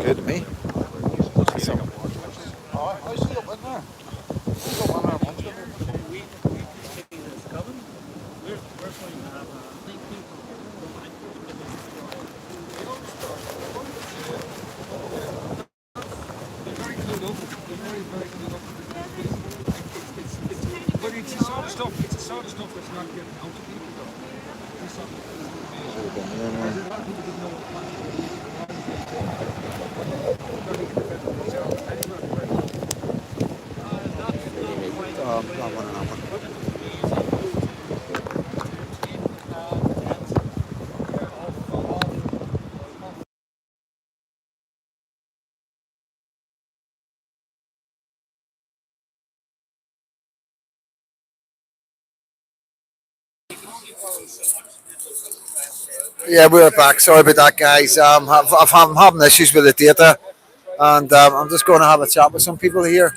good to me. So, But it's the sort of stuff. It's the sort of stuff that's not getting out to people, though. It's not- a lot of people didn't know what plastic that one and that one. Yeah, we're back. Sorry about that, guys. I'm having issues with the data, and I'm just going to have a chat with some people here.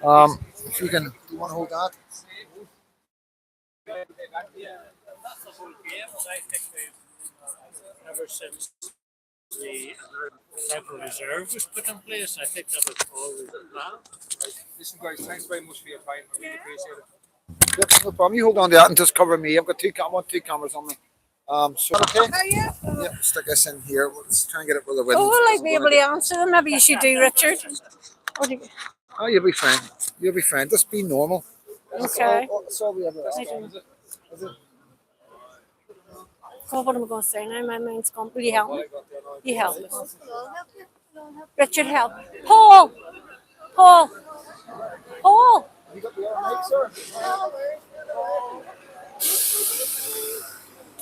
If you can, do you want to hold that? Ever since the Federal Reserve was put in place, I think that was always the plan. Listen, guys, thanks very much for your time. I really appreciate it. Yep, no problem. You hold on to that and just cover me. I've got two cameras on me. So okay. Yeah, stick this in here. Let's try and get it with the wind. Oh, will I be able to answer them? Maybe you should do, Richard. What do you, Oh, you'll be fine. You'll be fine. Just be normal. okay. That's all we ever ask. I don't know. God, what am I going to say now? My mind's gone. Will you help me? You help me. Richard, help. Paul! Paul! Paul! You got the other mic, sir?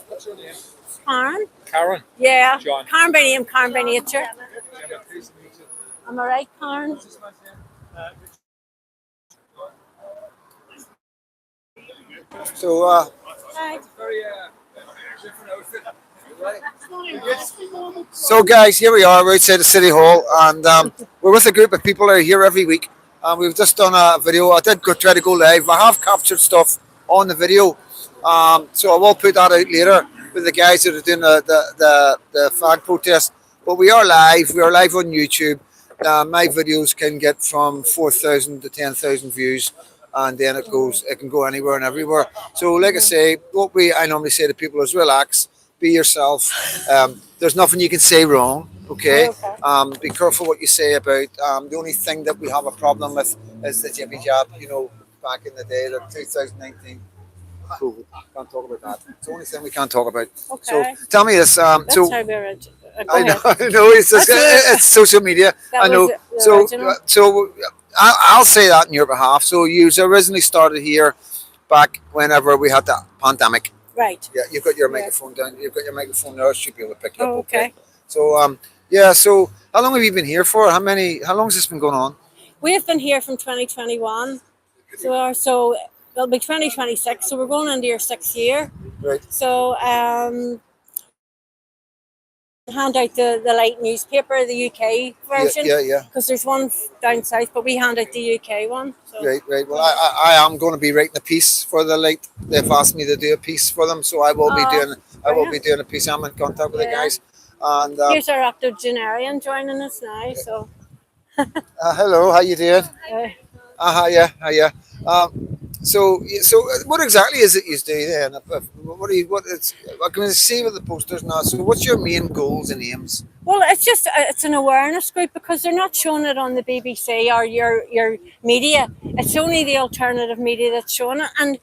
What's your name? Karen? Karen. Yeah. John. Karen by name, Karen by nature. Gemma, pleased to meet you. Am I right, Karen? So, Right. Very different outfit. So, guys, here we are. We're outside the City Hall, and we're with a group of people that are here every week. We've just done a video. I did try to go live. I have captured stuff on the video, so I will put that out later with the guys that are doing the flag protest. But we are live. We are live on YouTube. My videos can get from 4,000 to 10,000 views, and then it goes. It can go anywhere and everywhere. So, like I say, I normally say to people is relax, be yourself. There's nothing you can say wrong. Okay. Be careful what you say about. The only thing that we have a problem with is the jibby jab. You know, back in the day, the 2019. COVID. Can't talk about that. It's the only thing we can't talk about. Okay. So tell me this. That's So how we're. Go I know, ahead. I know. It's social media. That I know. was the So, original. I'll say that on your behalf. So you originally started here back whenever we had that pandemic. Right. Yeah, you've got your Yeah. microphone down. You've got your microphone there. I should be able to pick you up. Oh, okay. So yeah. So how long have you been here for? How long has this been going on? We've been here from 2021. So it'll be 2026. So we're going into your 6th year. Right. So hand out the light newspaper, the UK version. Yeah. Because there's one down south, but we hand out the UK one. So. Right. Well, I am going to be writing a piece for the light. They've asked me to do a piece for them, so I will be doing. I will be doing a piece. I'm in contact with the guys. And here's our octogenarian joining us now. So hello, how you doing? Yeah. So what exactly is it you do then? I can see with the posters now. So what's your main goals and aims? well, it's an awareness group because they're not showing it on the BBC or your media. It's only the alternative media that's showing it, and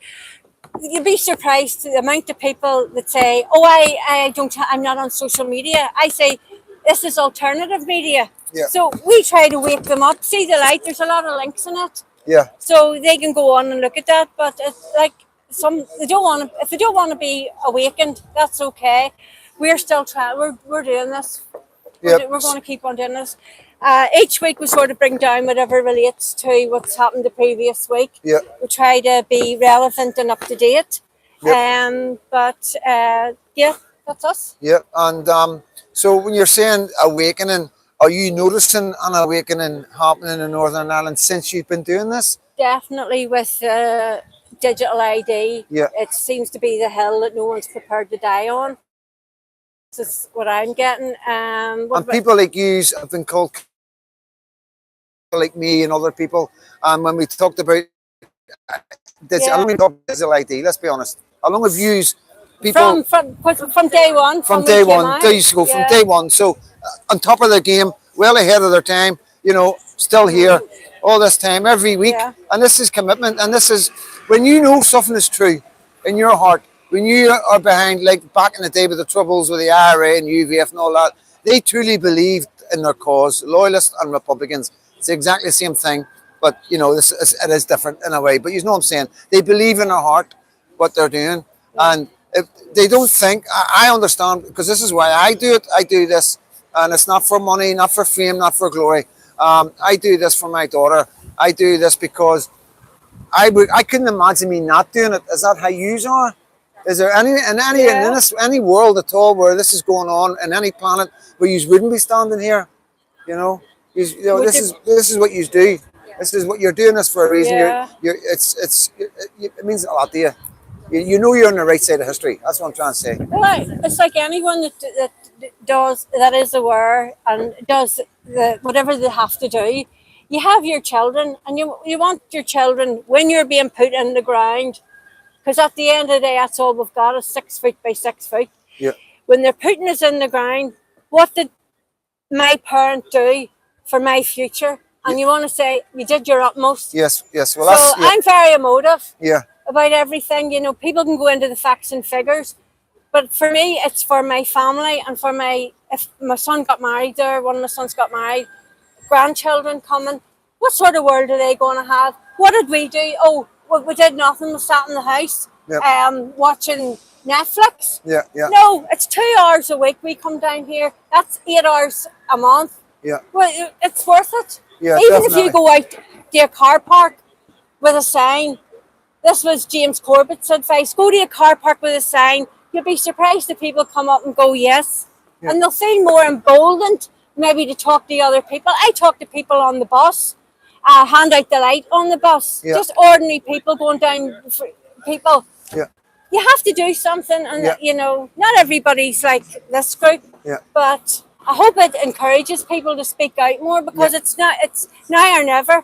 you'd be surprised the amount of people that say, "Oh, I'm not on social media." I say, "This is alternative media." Yeah. So we try to wake them up. See the light. There's a lot of links in it. Yeah. So they can go on and look at that, but it's like they don't want to. If they don't want to be awakened, that's okay. We're still trying. We're doing this. We're going to keep on doing this. Each week we sort of bring down whatever relates to what's happened the previous week. Yeah. We try to be relevant and up to date. Yep. Yeah, that's us. Yeah. And so when you're saying awakening, are you noticing an awakening happening in Northern Ireland since you've been doing this? Definitely with digital ID. Yeah. It seems to be the hill that no one's prepared to die on. is what I'm getting. What And about, people like you have been called like me and other people. And when we talked about this, I yeah, don't mean talk digital ID. Let's be honest. How long have you people from day one, from from we day came one? out. Days ago, from Yeah. day one. So on top of their game, well ahead of their time. You know, still here all this time, every week. Yeah. And this is commitment. And this is when you know something is true in your heart. When you are behind, like back in the day with the troubles with the IRA and UVF and all that, they truly believed in their cause. Loyalists and Republicans, it's exactly the same thing. But you know, it is different in a way. But you know what I'm saying? They believe in their heart what they're doing, and if they don't think, I understand because this is why I do it. I do this, and it's not for money, not for fame, not for glory. I do this for my daughter. I do this because I couldn't imagine me not doing it. Is that how you are? Is there Yeah. any world at all where this is going on in any planet where you wouldn't be standing here? You know, Would this is what you do. This is what you're doing this for a reason. yeah. It means a lot to you. You know you're on the right side of history. That's what I'm trying to say. Well, it's like anyone that does that is aware and does whatever they have to do. You have your children, and you want your children when you're being put in the ground, because at the end of the day, that's all we've got is 6 feet by 6 feet. Yeah. When they're putting us in the ground, what did my parent do for my future? And you want to say you did your utmost. Yes. Yes. Well, So that's yeah. I'm very emotive Yeah. about everything. You know, people can go into the facts and figures, but for me, it's for my family and for if my son got married there, one of my sons got married, grandchildren coming, what sort of world are they going to have? What did we do? Oh, we did nothing. We sat in the house Yep. watching Netflix. Yeah. Yeah. No, it's 2 hours a week we come down here. That's 8 hours a month. Yeah. Well, it's worth it. Yeah. Even Definitely. if you go out to a car park with a sign, this was James Corbett's advice. Go to a car park with a sign. You'll be surprised if people come up and go yes. Yeah. And they'll feel more emboldened maybe to talk to other people. I talk to people on the bus, hand out the light on the bus. Yeah. Just ordinary people going down, people. Yeah. You have to do something, and Yeah. you know, not everybody's like this group, Yeah. but I hope it encourages people to speak out more because Yeah. it's now or never.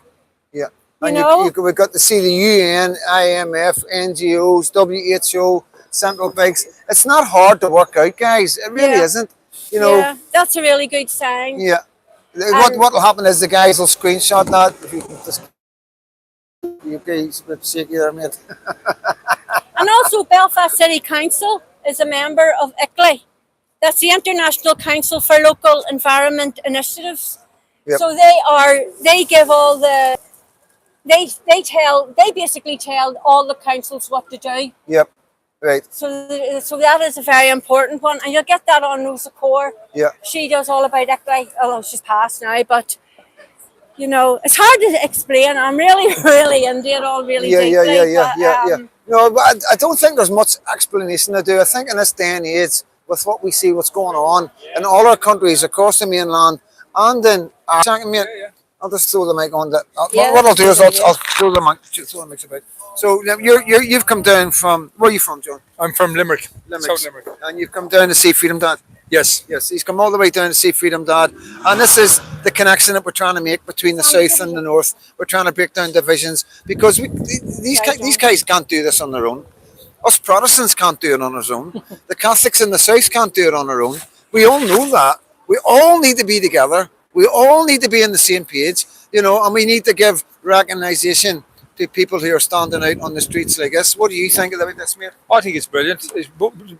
Yeah. You And know? we got to see the UN, IMF, NGOs, WHO, Central Banks. It's not hard to work out, guys. It really Yeah. isn't. You know. Yeah, that's a really good sign. Yeah. What will happen is the guys will screenshot that. If you can just, you guys a bit shaky there, mate. And also, Belfast City Council is a member of ICLEI. That's the International Council for Local Environment Initiatives. Yep. So they give all the, they basically tell all the councils what to do. Yep. Right. So that is a very important one, and you'll get that on Rosa Core. Yeah. She does all about ICLEI, although she's passed now, but you know, it's hard to explain. I'm really, really into it all really deeply. Yeah. No, but I don't think there's much explanation to do. I think in this day and age, with what we see, what's going on in all our countries across the mainland, and in mate, I'll just throw the mic on that. What I'll do is I'll throw the mic about. So you've come down from, where are you from, John? I'm from Limerick, Limerick. South Limerick. And you've come down to see Freedom Dad. Yes. Yes, he's come all the way down to see Freedom Dad, and this is the connection that we're trying to make between the south and the north. We're trying to break down divisions because these guys can't do this on their own. Us Protestants can't do it on our own. The Catholics in the south can't do it on their own. We all know that. We all need to be together. We all need to be on the same page, you know, and we need to give recognition to people who are standing out on the streets like this. What do you think about this, mate? I think it's brilliant,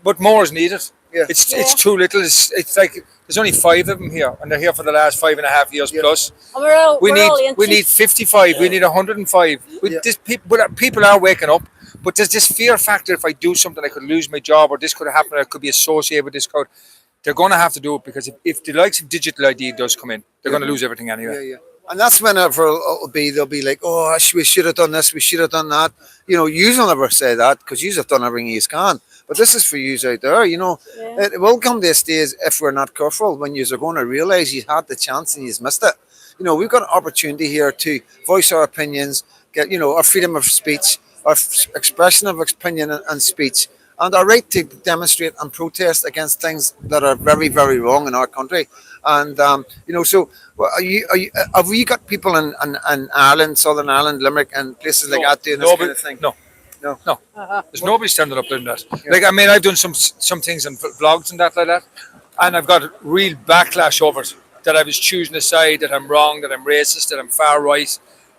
but more is needed. Yeah. It's too little. It's like there's only 5 of them here, and they're here for the last 5.5 years plus. And We need 55. We need 105. People are waking up, but there's this fear factor. If I do something, I could lose my job, or this could happen. Or I could be associated with this crowd. They're going to have to do it because if the likes of digital ID does come in, they're going to lose everything anyway. Yeah. And that's whenever they'll be like, oh, we should have done this, we should have done that. You know, you will never say that because you have done everything you can. But this is for you out there, you know. Yeah. It will come to a stage if we're not careful when you're going to realise you had the chance and you've missed it. You know, we've got an opportunity here to voice our opinions, get, you know, our freedom of speech, our expression of opinion and speech. and our right to demonstrate and protest against things that are very, very wrong in our country. And so have we got people in Ireland, Southern Ireland, Limerick, and places like that doing this kind of thing? No. No. No, there's nobody standing up doing that. Like, I mean, I've done some things in vlogs and that like that, and I've got real backlash over it. That I was choosing a side, that I'm wrong, that I'm racist, that I'm far right,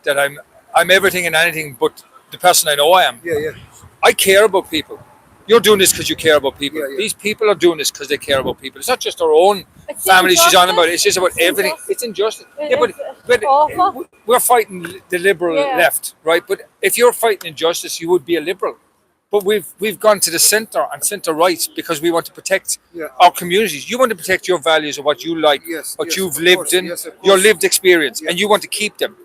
that I'm everything and anything but the person I know I am. Yeah, yeah. I care about people. You're doing this because you care about people. Yeah, yeah. These people are doing this because they care about people. It's not just our own It's family she's on about. injustice. It's just about It's everything. injustice. It's injustice. It Yeah, is- it's awful. we're fighting the liberal Yeah. left, right? But if you're fighting injustice, you would be a liberal. But we've gone to the centre and centre right because we want to protect Yeah. our communities. You want to protect your values of what you like, Yes, what yes, you've of lived course, in, yes, of course. your lived experience, Yeah. and you want to keep them.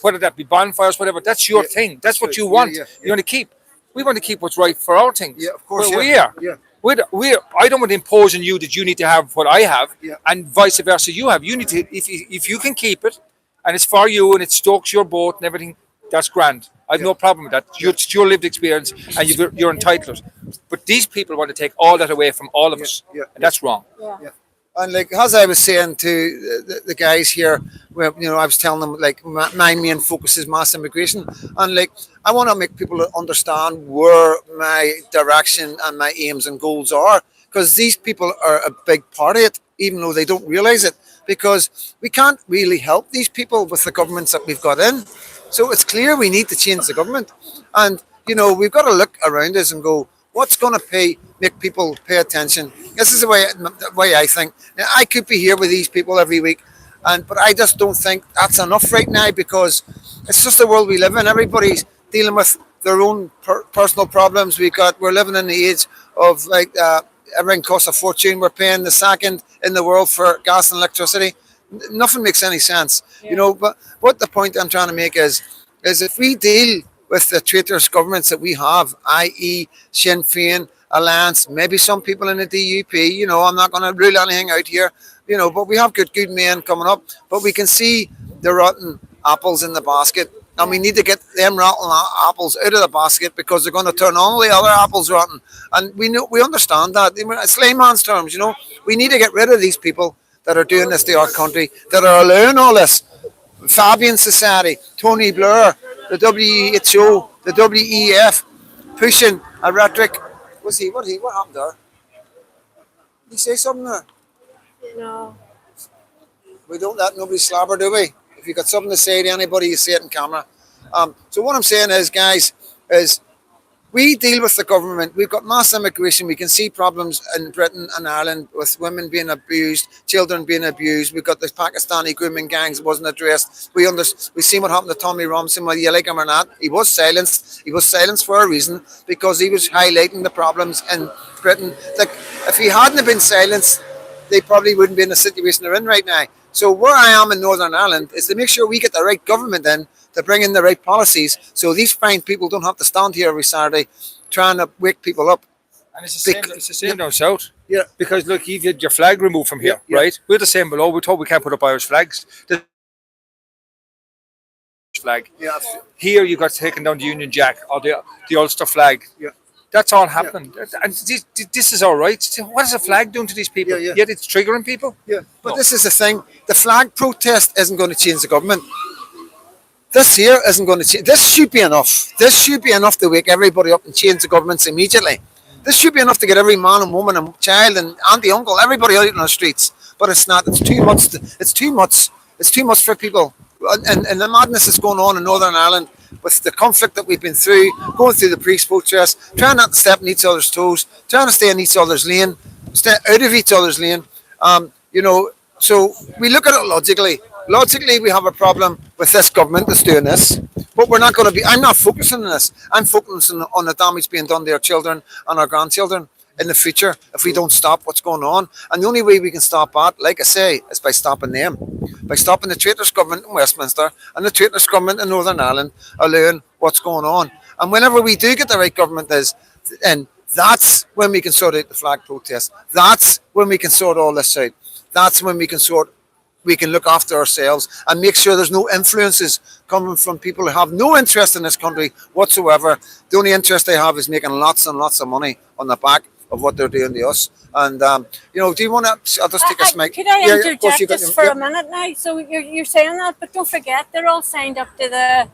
Whether that be bonfires, whatever, that's your Yeah, thing. That's what right. you Yeah, want. yeah, You want to keep. We want to keep what's right for our things. Yeah, of course, Where yeah. we are. Yeah. I don't want to impose on you that you need to have what I have, Yeah. and vice versa. You have. You need to. If you can keep it, and it's for you, and it stokes your boat and everything, that's grand. I've no problem with that. It's your lived experience, and you're entitled. But these people want to take all that away from all of us, yeah, and that's wrong. Yeah. And like as I was saying to the guys here, where I was telling them like my main focus is mass immigration, and like I want to make people understand where my direction and my aims and goals are, because these people are a big part of it, even though they don't realize it, because we can't really help these people with the governments that we've got in. So it's clear we need to change the government, and we've got to look around us and go, what's going to make people pay attention? This is the way I think. Now, I could be here with these people every week, but I just don't think that's enough right now, because it's just the world we live in. Everybody's dealing with their own personal problems. We're living in the age of like everything costs a fortune. We're paying the second in the world for gas and electricity. Nothing makes any sense, But what the point I'm trying to make is if we deal with the traitorous governments that we have, i.e., Sinn Féin, Alliance, maybe some people in the DUP. I'm not going to rule anything out here. But we have good men coming up. But we can see the rotten apples in the basket, and we need to get them rotten apples out of the basket, because they're going to turn all the other apples rotten. And we understand that. It's layman's terms. We need to get rid of these people that are doing this to our country, that are allowing all this. Fabian Society, Tony Blair, the WHO, the WEF, pushing a rhetoric. What happened there? Did he say something there? No. We don't let nobody slobber, do we? If you got something to say to anybody, you say it in camera. So what I'm saying is, guys, is we deal with the government. We've got mass immigration. We can see problems in Britain and Ireland with women being abused, children being abused. We've got the Pakistani grooming gangs wasn't addressed. We've seen what happened to Tommy Robinson, whether you like him or not. He was silenced. He was silenced for a reason, because he was highlighting the problems in Britain. Like, if he hadn't been silenced, they probably wouldn't be in the situation they're in right now. So where I am in Northern Ireland is to make sure we get the right government in to bring in the right policies, so these fine people don't have to stand here every Saturday trying to wake people up. And it's the same down south. Yeah. Because look, you've had your flag removed from here, Yeah. right? We're the same below. We're told we can't put up Irish flags. The flag. Yeah. Here you got taken down the Union Jack or the Ulster flag. Yeah. That's all happening. And this is all right. What is a flag doing to these people? Yeah. Yet it's triggering people. Yeah. But No. this is the thing. The flag protest isn't going to change the government. This here isn't going to change. This should be enough. This should be enough to wake everybody up and change the governments immediately. This should be enough to get every man and woman and child and auntie, uncle, everybody out in the streets. But it's not. It's too much. It's too much. It's too much for people. And the madness that's going on in Northern Ireland with the conflict that we've been through, going through the protest, trying not to step in each other's toes, trying to stay in each other's lane, stay out of each other's lane. So we look at it logically. Logically, we have a problem with this government that's doing this, but we're not going to be. I'm not focusing on this. I'm focusing on the damage being done to our children and our grandchildren in the future if we don't stop what's going on. And the only way we can stop that, like I say, is by stopping them, by stopping the traitorous government in Westminster and the traitorous government in Northern Ireland allowing what's going on. And whenever we do get the right government, and that's when we can sort out the flag protest. That's when we can sort all this out. That's when we can sort we can look after ourselves and make sure there's no influences coming from people who have no interest in this country whatsoever. The only interest they have is making lots and lots of money on the back of what they're doing to us. And do you want to? I'll just take a mic. Could I Yeah, of course interject you can. just for Yeah. a minute now? So you're saying that, but don't forget they're all signed up to the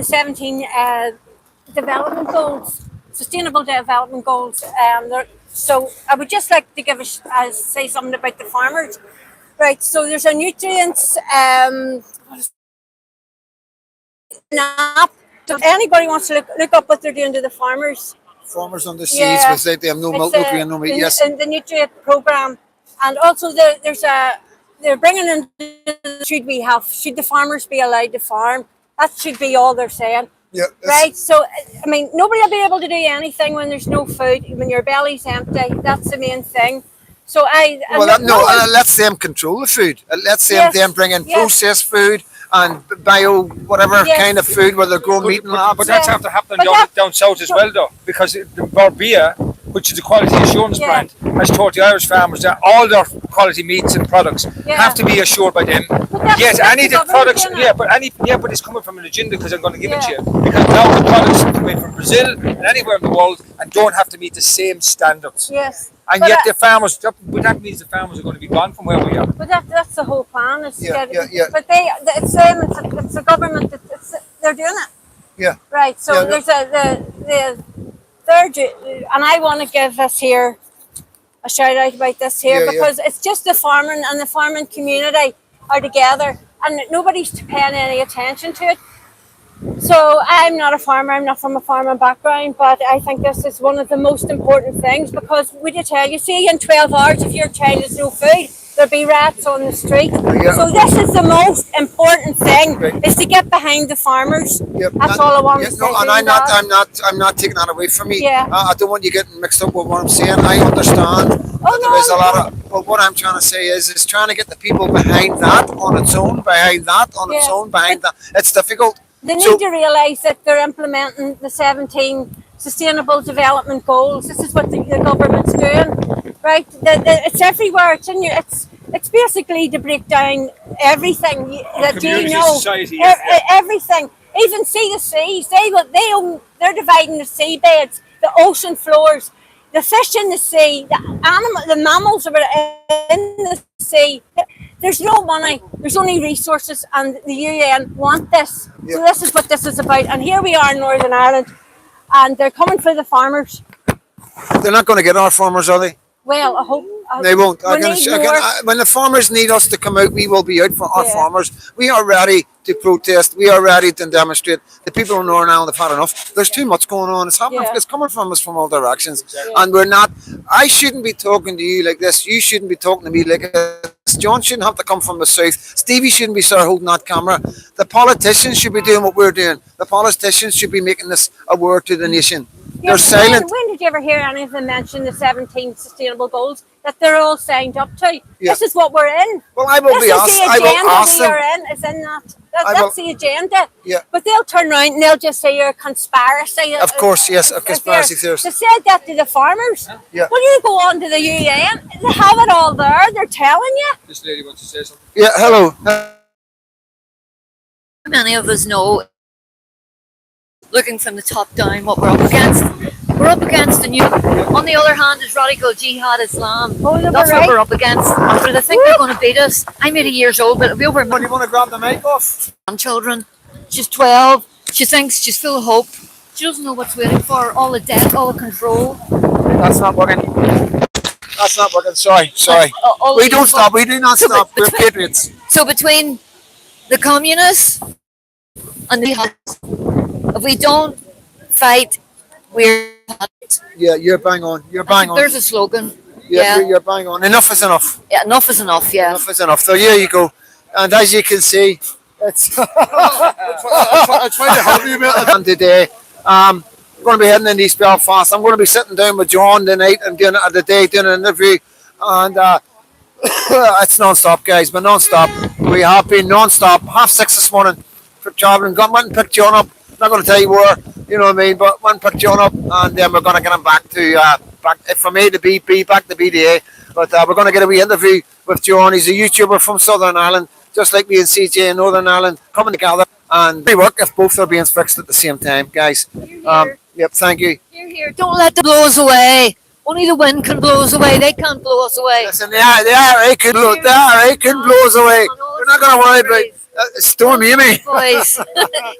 17 development goals, sustainable development goals. So I would just like to say something about the farmers. Right, so there's a nutrients app. So if anybody wants to look up what they're doing to the farmers. Farmers on the seas, Yeah. with they have no milk, no grain, no meat. Yes. In the nutrient program, and also they're bringing in, should the farmers be allowed to farm? That should be all they're saying. Yeah. Right, so I mean, nobody will be able to do anything when there's no food, when your belly's empty. That's the main thing. So let's them control the food. Let's them Yes, bring in yes. processed food and bio whatever Yes. kind of food where they're growing meat and that. But that's after happening But down south as well, though, because the Barbia, which is the quality assurance Yeah. brand, has taught the Irish farmers that all their quality meats and products Yeah. have to be assured by them. that's- Yes, that's any of the the products, government doing but it's coming from an agenda because I'm going to give it to Yeah. you. Because now the products come in from Brazil and anywhere in the world and don't have to meet the same standards. yes. And But yet the farmers, that means the farmers are going to be gone from where we are. But that's the whole plan. Is to Yeah, get, yeah, yeah. But it's them. It's the government. They're doing it. Yeah. Right. So Yeah, there's the third, and I want to give this here a shout out about this here Yeah, because it's just the farming and the farming community are together, and nobody's paying any attention to it. So I'm not a farmer. I'm not from a farming background, but I think this is one of the most important things because we did tell you, see, in 12 hours, if your child has no food, there'll be rats on the street. Yeah. So this is the most important thing: Right. is to get behind the farmers. Yep. That's all I want to say. No, and doing that. I'm not taking that away from me. Yeah. I don't want you getting mixed up with what I'm saying. I understand that no, there is a lot of, but what I'm trying to say is trying to get the people behind that on its own, behind that. It's difficult. They need So- to realise that they're implementing the 17 Sustainable Development Goals. This is what the government's doing, right? It's everywhere. It's in your. It's basically to break down everything that you Community, know, society, yes, everything. Even see the seas. They're dividing the seabeds, the ocean floors, the fish in the sea, the mammals that are in the sea. There's no money, there's only resources, and the UN want this. So this is what this is about. And here we are in Northern Ireland, and they're coming for the farmers. They're not going to get our farmers, are they? Well, I hope They won't. we need more. When the farmers need us to come out, we will be out for our Yeah. farmers. We are ready to protest. We are ready to demonstrate. The people in Northern Ireland have had enough. There's too much going on. It's happening. Yeah. It's coming from us from all directions, and we're not. I shouldn't be talking to you like this. You shouldn't be talking to me like this. John shouldn't have to come from the south. Stevie shouldn't be sort of holding that camera. The politicians should be doing what we're doing. The politicians should be making this aware to the nation. Yeah, They're but silent. When did you ever hear any of them mention the 17 Sustainable Goals that they're all signed up to? Yeah. This is what we're in. Well, I will This be is asked. the I agenda will ask we them. are in. Is in that. I will- That's the agenda. Yeah. But they'll turn around and they'll just say you're a conspiracy. Of course, yes, a If conspiracy they're- theorist. They said that to the farmers. Yeah. Well, you go on to the UN. They have it all there. They're telling you. This lady wants to say something. Yeah. Hello. Many of us know, looking from the top down, what we're up against. We're up against a new. On the other hand, is radical jihad Islam. Oh, you're That's right. what we're up against. But they think they're going to beat us. I'm 80 years old, but we over What, do you want to grab the mic off? children. She's 12. She thinks she's full of hope. She doesn't know what's waiting for her. All the debt, all the control. That's not working. That's not working. Sorry. All We the don't evil. stop. We do not stop. We're patriots. So between the communists and the jihads, if we don't fight, we're. Yeah, you're bang on. You're bang on. There's a slogan. Yeah, you're bang on. Enough is enough. Yeah, enough is enough. Yeah. Enough is enough. So here you go. And as you can see, it's. I try to help you, mate. And today, I'm going to be heading in East Belfast. I'm going to be sitting down with John tonight and doing an interview, and it's non-stop, guys. But non-stop. We have been non-stop. 6:30 this morning for traveling. Went and picked John up. Not going to tell you where, you know what I mean. But went and picked John up, and then we're going to get him back to from A to B, back to BDA. But we're going to get a wee interview with John. He's a YouTuber from Southern Ireland, just like me and CJ in Northern Ireland, coming together and they work if both are being fixed at the same time, guys. Yep, thank you. Here. Don't let them blow us away. Only the wind can blow us away. They can't blow us away. Listen, the IRA can blow us away. We're not going to worry about Storm Amy. Boys,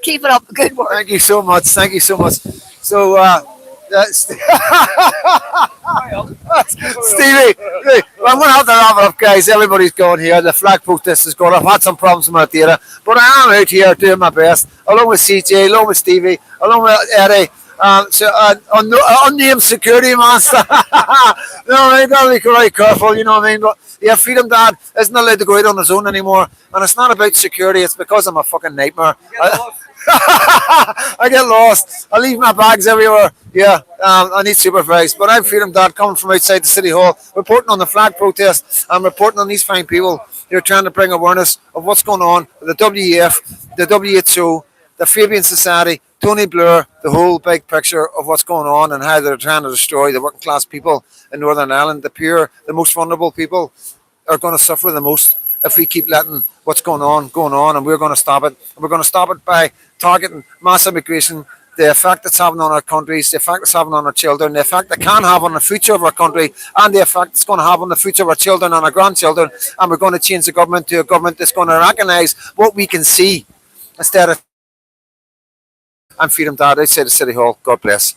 keep it up. Good work. Thank you so much. Thank you so much. So, Stevie, I'm going to have to wrap it up, guys. Everybody's going here. The flag protest is going. I've had some problems with my data, but I am out here doing my best, along with CJ, along with Stevie, along with Eddie. Unnamed security master. You know what I mean? Gotta be very careful, you know what I mean? But yeah, Freedom Dad isn't allowed to go out on his own anymore. And it's not about security, it's because I'm a fucking nightmare. I get lost. I leave my bags everywhere. Yeah, I need supervised. But I'm Freedom Dad coming from outside the City Hall, reporting on the flag protest. I'm reporting on these fine people who are trying to bring awareness of what's going on with the WEF, the WHO, the Fabian Society, Tony Blair, the whole big picture of what's going on and how they're trying to destroy the working class people in Northern Ireland. The poor, the most vulnerable people are going to suffer the most if we keep letting what's going on, and we're going to stop it. And we're going to stop it by targeting mass immigration, the effect it's having on our countries, the effect it's having on our children, the effect it can have on the future of our country, and the effect it's going to have on the future of our children and our grandchildren. And we're going to change the government to a government that's going to recognise what we can see instead of. I'm Freedom Dad outside the City Hall. God bless.